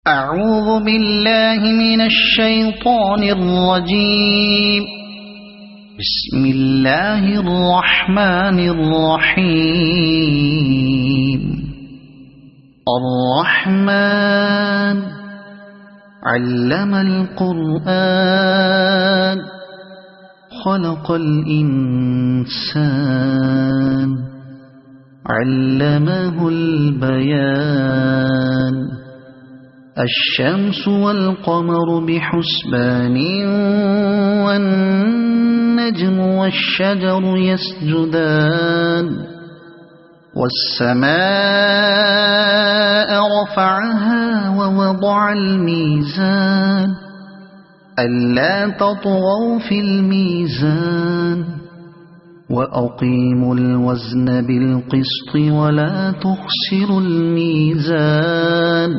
أعوذ بالله من الشيطان الرجيم. بسم الله الرحمن الرحيم. الرحمن علم القرآن خلق الإنسان علمه البيان. الشمس والقمر بحسبان والنجم والشجر يسجدان. والسماء رفعها ووضع الميزان ألا تطغوا في الميزان وأقيموا الوزن بالقسط ولا تخسروا الميزان.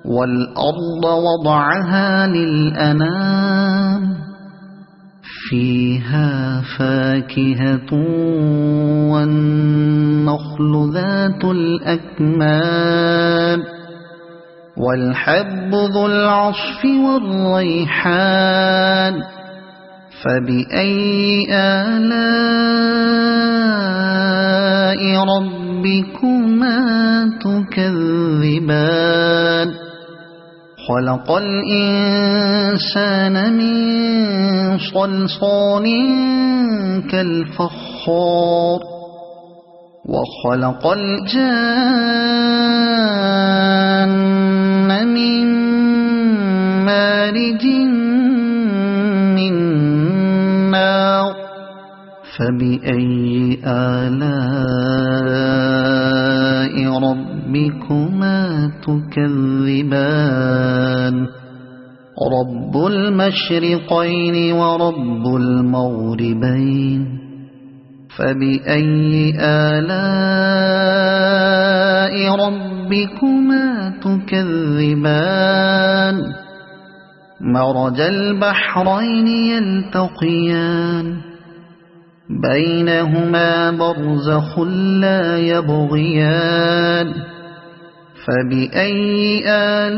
والأرض وضعها للأنام فيها فاكهة والنخل ذات الأكمام والحب ذو العصف والريحان. فبأي آلاء ربكما تكذبان. خلق الإنسان من صلصال كالفخار وخلق الجان من مارج من نار. فبأي آلاء ربكما تكذبان. رب المشرقين ورب المغربين. فبأي آلاء ربكما تكذبان. مرج البحرين يلتقيان بينهما برزخ لا يبغيان. فبأي آلاء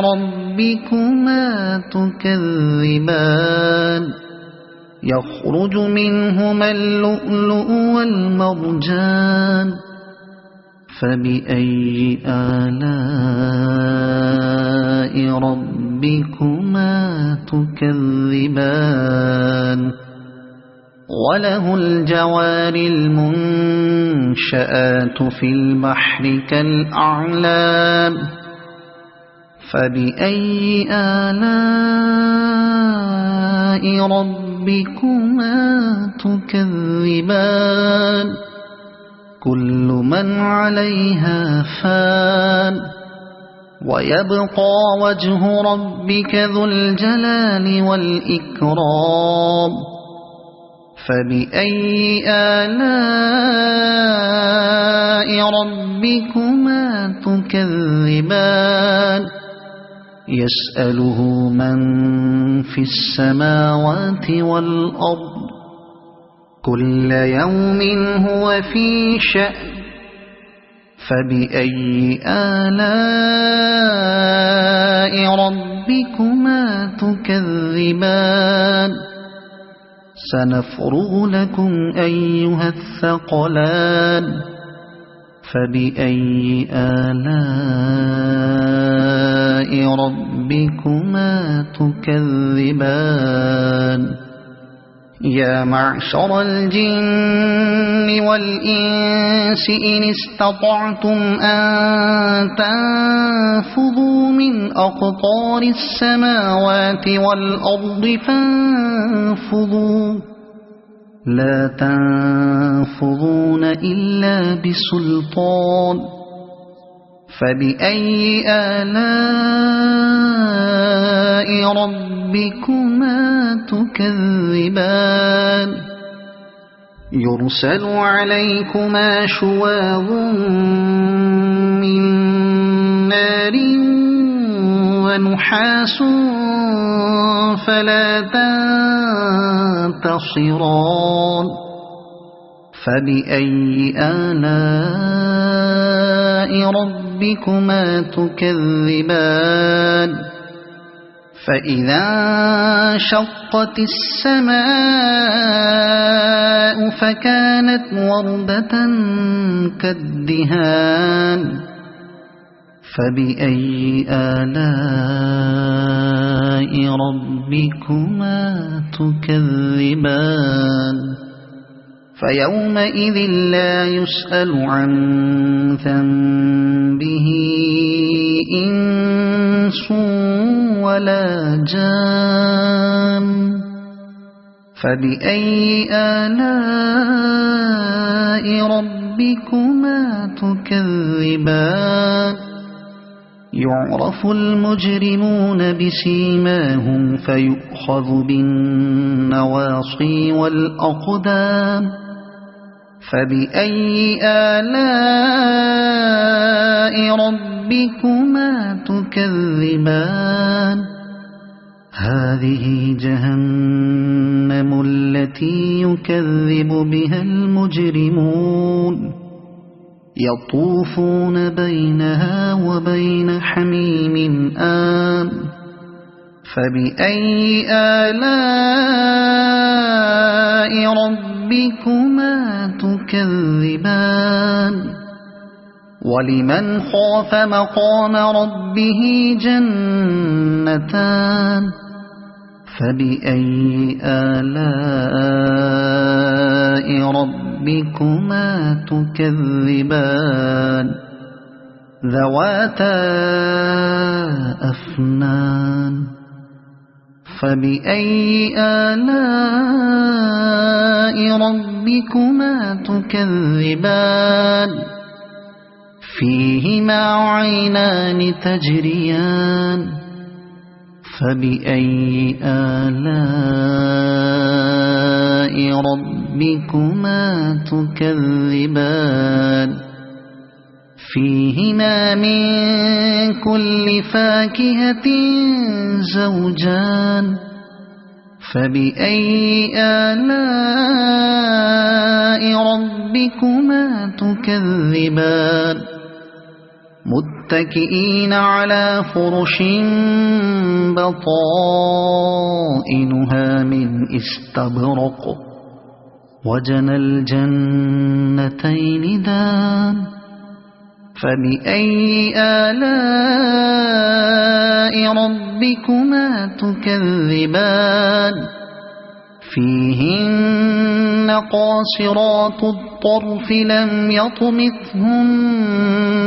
ربكما تكذبان. يخرج منهما اللؤلؤ والمرجان. فبأي آلاء ربكما تكذبان. وله الجوار المنشآت في البحر كالأعلام. فبأي آلاء ربكما تكذبان. كل من عليها فان ويبقى وجه ربك ذو الجلال والإكرام. فبأي آلاء ربكما تكذبان. يسأله من في السماوات والأرض كل يوم هو في شأن. فبأي آلاء ربكما تكذبان. سنفرغ لكم أيها الثقلان. فبأي آلاء ربكما تكذبان. يا معشر الجن والإنس إن استطعتم أن تنفذوا من أقطار السماوات والأرض فانفذوا لا تنفذون إلا بسلطان. فبأي آلاء ربكما تكذبان. يرسل عليكما شواظ من نار ونحاس فلا تنتصران. فبأي آلاء ربكما تكذبان فإذا انشقت السماء فكانت وردة كالدهان فبأي آلاء ربكما تكذبان فيومئذ لا يسأل عن ذنبه إنس ولا جان فبأي آلاء ربكما تكذبان يعرف المجرمون بسيماهم فيؤخذ بالنواصي والأقدام فبأي آلاء ربكما تكذبان هذه جهنم التي يكذب بها المجرمون يطوفون بينها وبين حميم آن فبأي آلاء ربكما تكذبان ولمن خاف مقام ربه جنتان فبأي آلاء ربكما تكذبان ذواتا أفنان فبأي آلاء ربكما تكذبان فيهما عينان تجريان فبأي آلاء ربكما تكذبان فيهما من كل فاكهة زوجان فبأي آلاء ربكما تكذبان متكئين على فرش بطائنها من استبرق وجنى الجنتين دان فبأي آلاء ربكما تكذبان فيهن قاصرات الطرف لم يطمثهن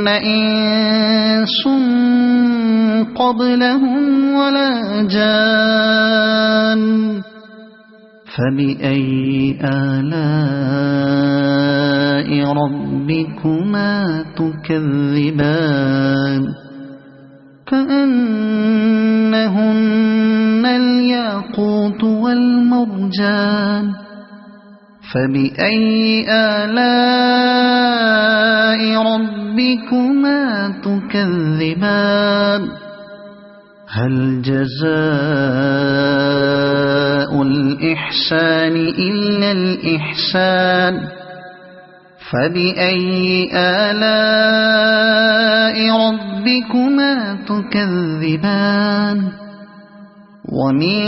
إنس قبلهم ولا جان فبأي آلاء ربكما تكذبان كأنهن الياقوت والمرجان فبأي آلاء ربكما تكذبان هل جزاء الإحسان إلا الإحسان فبأي آلاء ربكما تكذبان ومن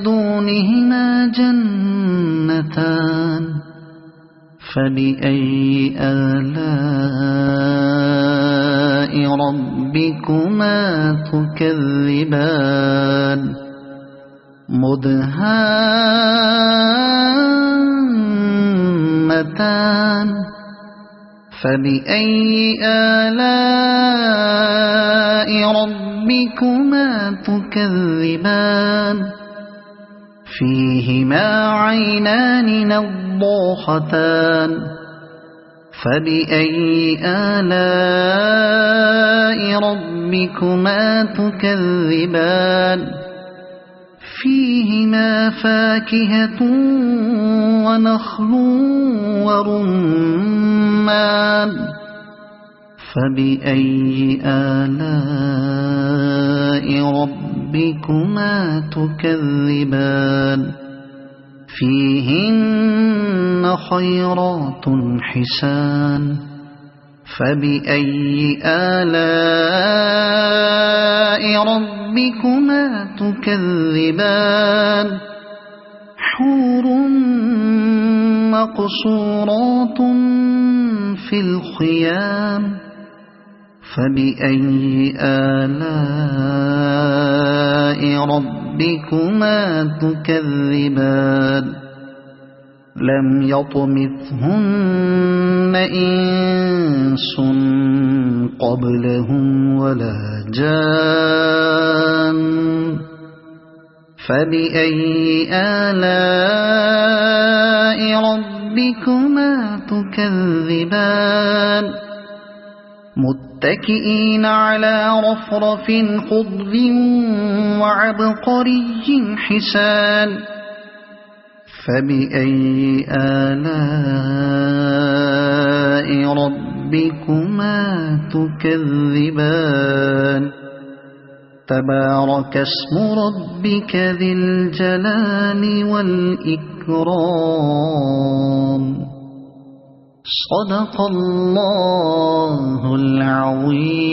دونهما جنتان فبأي آلاء ربكما تكذبان مدهامتان فبأي آلاء ربكما تكذبان فيهما عينان نضاختان فبأي آلاء ربكما تكذبان فيهما فاكهة ونخل ورمان فبأي آلاء ربكما تكذبان فيهن خيرات حسان فبأي آلاء ربكما تكذبان حور مقصورات في الخيام فبأي آلاء ربكما تكذبان لم يطمثهن إنس قبلهم ولا جان فبأي آلاء ربكما تكذبان متكئين على رفرف خضر وعبقري حسان فبأي آلاء ربكما تكذبان تبارك اسم ربك ذي الجلال والإكرام صدق الله العظيم.